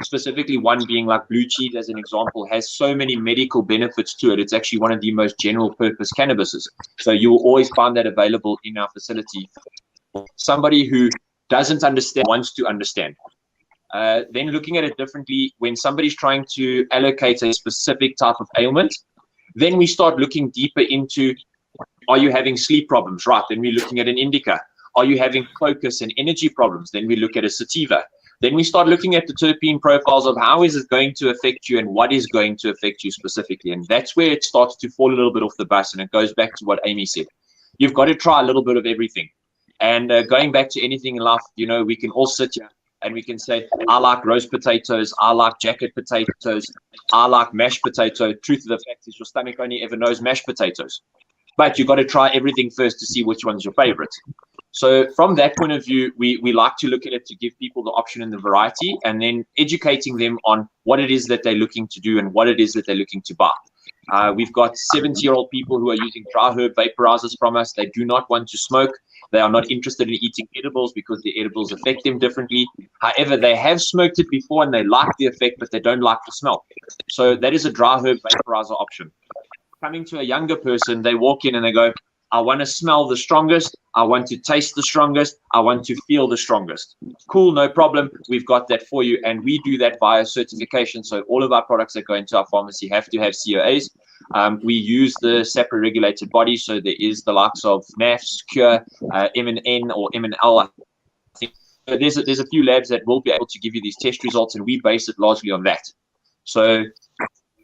Speaker 3: Specifically, one being like blue cheese, as an example, has so many medical benefits to it. It's actually one of the most general purpose cannabises. So you will always find that available in our facility. Somebody who doesn't understand wants to understand. Then looking at it differently, when somebody's trying to allocate a specific type of ailment, then we start looking deeper into, are you having sleep problems? Right, then we're looking at an indica. Are you having focus and energy problems? Then we look at a sativa. Then we start looking at the terpene profiles of how is it going to affect you and what is going to affect you specifically. And that's where it starts to fall a little bit off the bus, and it goes back to what Amy said. You've got to try a little bit of everything. And going back to anything in life, we can all sit here and we can say, I like roast potatoes, I like jacket potatoes, I like mashed potato. Truth of the fact is your stomach only ever knows mashed potatoes. But you've got to try everything first to see which one's your favorite. So from that point of view, we like to look at it to give people the option and the variety, and then educating them on what it is that they're looking to do and what it is that they're looking to buy. We've got 70-year-old people who are using dry herb vaporizers from us. They do not want to smoke. They are not interested in eating edibles because the edibles affect them differently. However, they have smoked it before and they like the effect, but they don't like the smell. So that is a dry herb vaporizer option. Coming to a younger person, they walk in and they go, I want to smell the strongest. I want to taste the strongest. I want to feel the strongest. Cool, no problem. We've got that for you. And we do that via certification. So all of our products that go into our pharmacy have to have COAs. We use the separate regulated body. So there is the likes of NAFS, Cure, M&N or M&L. I think. So there's a few labs that will be able to give you these test results, and we base it largely on that. So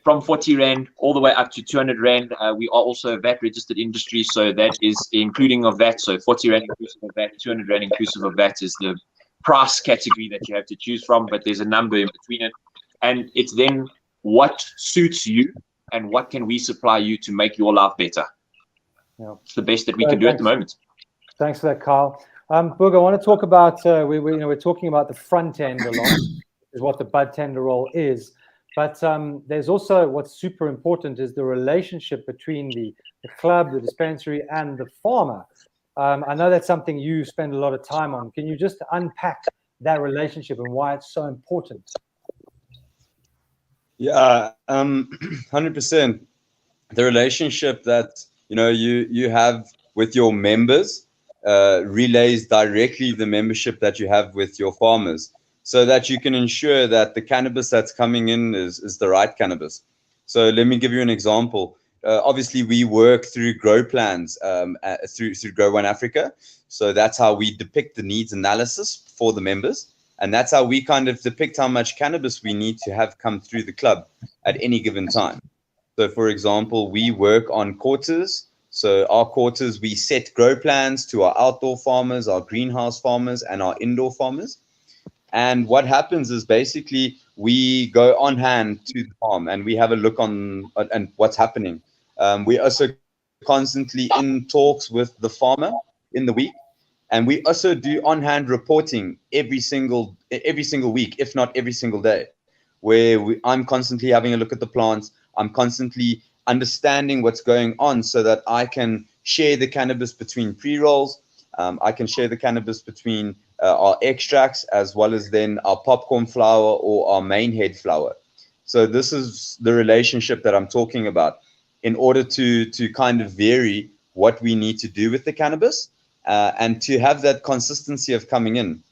Speaker 3: from 40 Rand all the way up to 200 Rand. We are also a VAT registered industry, so that is including of VAT. So 40 Rand inclusive of VAT, 200 Rand inclusive of VAT is the price category that you have to choose from, but there's a number in between it. And it's then what suits you and what can we supply you to make your life better. Yeah. It's the best that we can do at the moment.
Speaker 1: Thanks for that, Carl. Boog, I want to talk about, we're talking about the front end a lot, is what the bud tender role is. But there's also what's super important is the relationship between the club, the dispensary, and the farmer. I know that's something you spend a lot of time on. Can you just unpack that relationship and why it's so important?
Speaker 6: Yeah, 100%. The relationship that you have with your members relays directly the membership that you have with your farmers, so that you can ensure that the cannabis that's coming in is the right cannabis. So let me give you an example. Obviously, we work through grow plans through Grow One Africa. So that's how we depict the needs analysis for the members. And that's how we kind of depict how much cannabis we need to have come through the club at any given time. So, for example, we work on quarters. So our quarters, we set grow plans to our outdoor farmers, our greenhouse farmers, and our indoor farmers. And what happens is basically we go on hand to the farm and we have a look on and what's happening. We also constantly in talks with the farmer in the week, and we also do on-hand reporting every single week, if not every single day, where I'm constantly having a look at the plants. I'm constantly understanding what's going on so that I can share the cannabis between pre-rolls. I can share the cannabis between our extracts as well as then our popcorn flour or our main head flour. So this is the relationship that I'm talking about in order to kind of vary what we need to do with the cannabis and to have that consistency of coming in.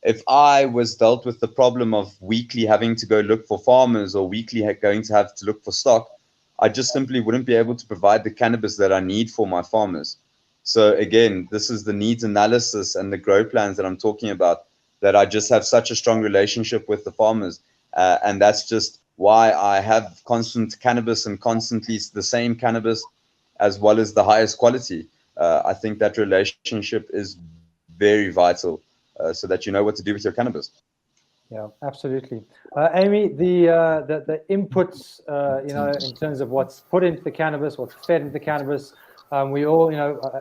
Speaker 6: if I was dealt with the problem of weekly having to go look for farmers or weekly going to have to look for stock, I just simply wouldn't be able to provide the cannabis that I need for my farmers. So again, this is the needs analysis and the grow plans that I'm talking about, that I just have such a strong relationship with the farmers. And that's just why I have constant cannabis and constantly the same cannabis, as well as the highest quality. I think that relationship is very vital, so that you know what to do with your cannabis.
Speaker 1: Yeah, absolutely. Amy, the inputs, in terms of what's put into the cannabis, what's fed into the cannabis, we all,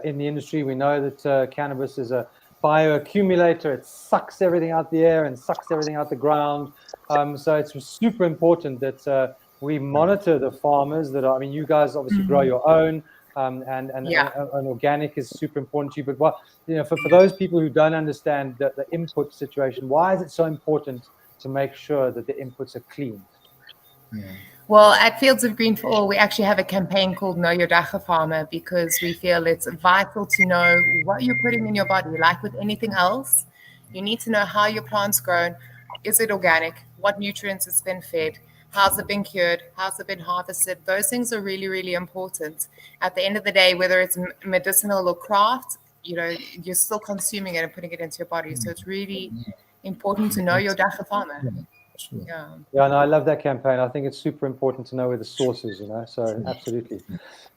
Speaker 1: in the industry, we know that cannabis is a bioaccumulator. It sucks everything out the air and sucks everything out the ground. So it's super important that we monitor the farmers that are, you guys obviously grow your own, and organic is super important to you. But what, for those people who don't understand the input situation, why is it so important to make sure that the inputs are clean?
Speaker 4: Well, at Fields of Green for All, we actually have a campaign called Know Your Dagga Farmer, because we feel it's vital to know what you're putting in your body. Like with anything else, you need to know how your plant's grown. Is it organic? What nutrients it's been fed? How's it been cured? How's it been harvested? Those things are really, really important. At the end of the day, whether it's medicinal or craft, you're still consuming it and putting it into your body. So it's really important to know your Dagga Farmer.
Speaker 1: Yeah, no, I love that campaign. I think it's super important to know where the source is, so absolutely.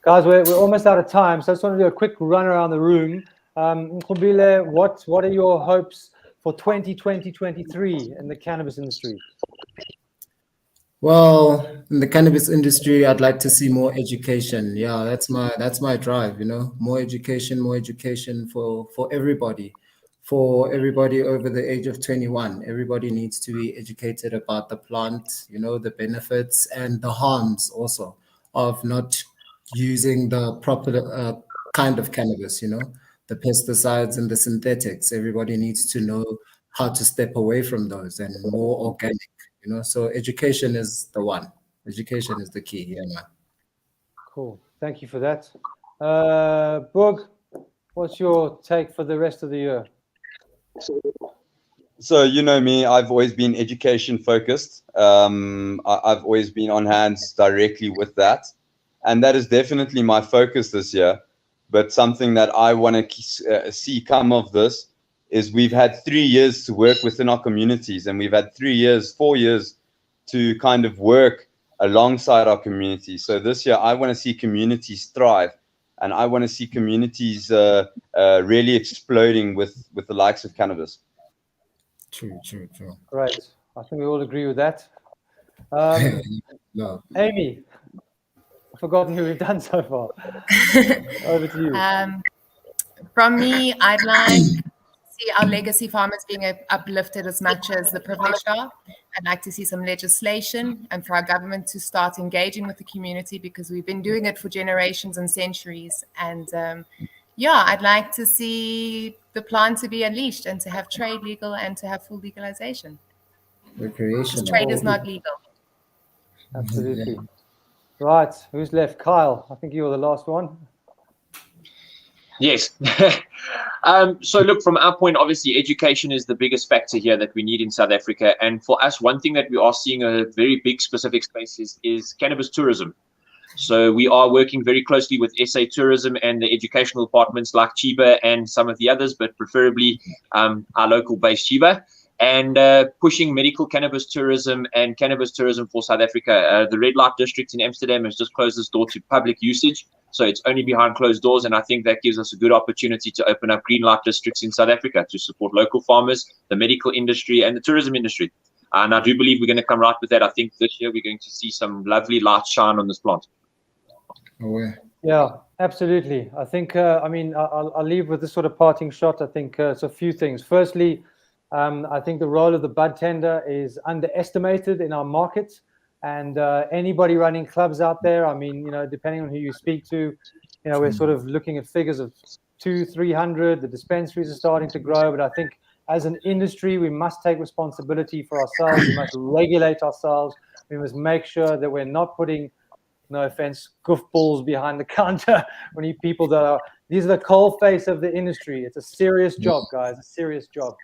Speaker 1: Guys, we're almost out of time, so I just want to do a quick run around the room. Nkhumbile, what are your hopes for 2020-23 in the cannabis industry?
Speaker 5: Well, in the cannabis industry, I'd like to see more education. Yeah, that's my drive, more education for everybody. For everybody over the age of 21, everybody needs to be educated about the plant, the benefits and the harms also of not using the proper kind of cannabis, the pesticides and the synthetics. Everybody needs to know how to step away from those and more organic, so education is the one. Education is the key. Yeah, man.
Speaker 1: Cool. Thank you for that. Boog, what's your take for the rest of the year?
Speaker 6: So you know me, I've always been education focused. I've always been on hands directly with that, and that is definitely my focus this year. But something that I want to see come of this is we've had 3 years to work within our communities, and we've had 4 years to kind of work alongside our communities. So this year I want to see communities thrive. And I want to see communities really exploding with the likes of cannabis.
Speaker 5: True.
Speaker 1: Great. I think we all agree with that.
Speaker 5: No.
Speaker 1: Amy, I've forgotten who we've done so far. Over to you.
Speaker 4: From me, I'd like to see our legacy farmers being uplifted as much as the privileged are. I'd like to see some legislation and for our government to start engaging with the community, because we've been doing it for generations and centuries. And I'd like to see the plant to be unleashed and to have trade legal and to have full legalization.
Speaker 5: Recreation.
Speaker 4: Trade is not legal.
Speaker 1: Absolutely.
Speaker 5: Yeah.
Speaker 1: Right. Who's left? Kyle, I think you were the last one.
Speaker 3: Yes. So look, from our point, obviously, education is the biggest factor here that we need in South Africa. And for us, one thing that we are seeing a very big specific space is cannabis tourism. So we are working very closely with SA Tourism and the educational departments like Cheeba and some of the others, but preferably our local base Cheeba, and pushing medical cannabis tourism and cannabis tourism for South Africa. The red light district in Amsterdam has just closed its door to public usage. So it's only behind closed doors, and I think that gives us a good opportunity to open up green light districts in South Africa to support local farmers, the medical industry, and the tourism industry. And I do believe we're going to come right with that. I think this year we're going to see some lovely light shine on this plant.
Speaker 1: Yeah, absolutely. I think, I'll leave with this sort of parting shot. I think it's a few things. Firstly, I think the role of the budtender is underestimated in our market. And anybody running clubs out there, depending on who you speak to, we're sort of looking at figures of 200-300. The dispensaries are starting to grow, but I think as an industry, we must take responsibility for ourselves. We must regulate ourselves. We must make sure that we're not putting, no offense, goofballs behind the counter. We need people that are these are the coal face of the industry. It's a serious job, guys. A serious job.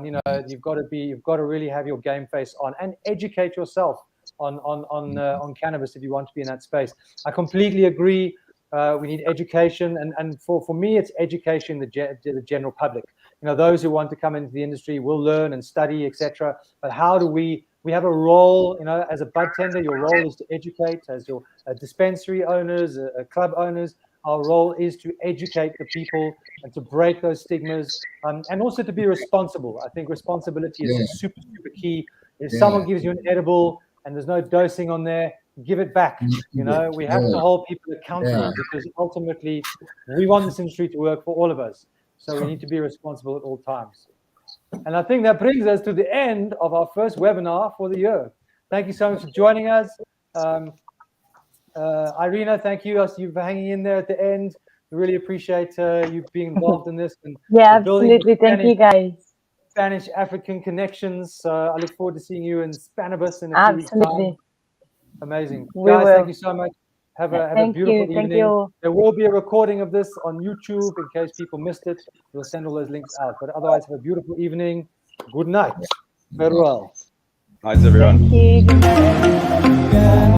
Speaker 1: You know, you've got to really have your game face on and educate yourself on cannabis if you want to be in that space. I completely agree. We need education, and for me, it's education the general public. You know, those who want to come into the industry will learn and study, etc. But how do we have a role? You know, as a bud tender, your role is to educate. As your dispensary owners, club owners, our role is to educate the people and to break those stigmas, and also to be responsible. I think responsibility is super key. If someone gives you an edible and there's no dosing on there, give it back. You know, we have to hold people accountable because ultimately we want this industry to work for all of us. So we need to be responsible at all times. And I think that brings us to the end of our first webinar for the year. Thank you so much for joining us. Irena, thank you for hanging in there at the end. We really appreciate you being involved in this. And
Speaker 2: absolutely. Thank you, guys.
Speaker 1: Spanish African connections. I look forward to seeing you in Cannabis in a few weeks' time. Amazing. Guys, thank you so much. Have a beautiful evening. There will be a recording of this on YouTube in case people missed it. We'll send all those links out. But otherwise, have a beautiful evening. Good night. Farewell.
Speaker 6: Night, everyone.
Speaker 2: Thank you. Good night.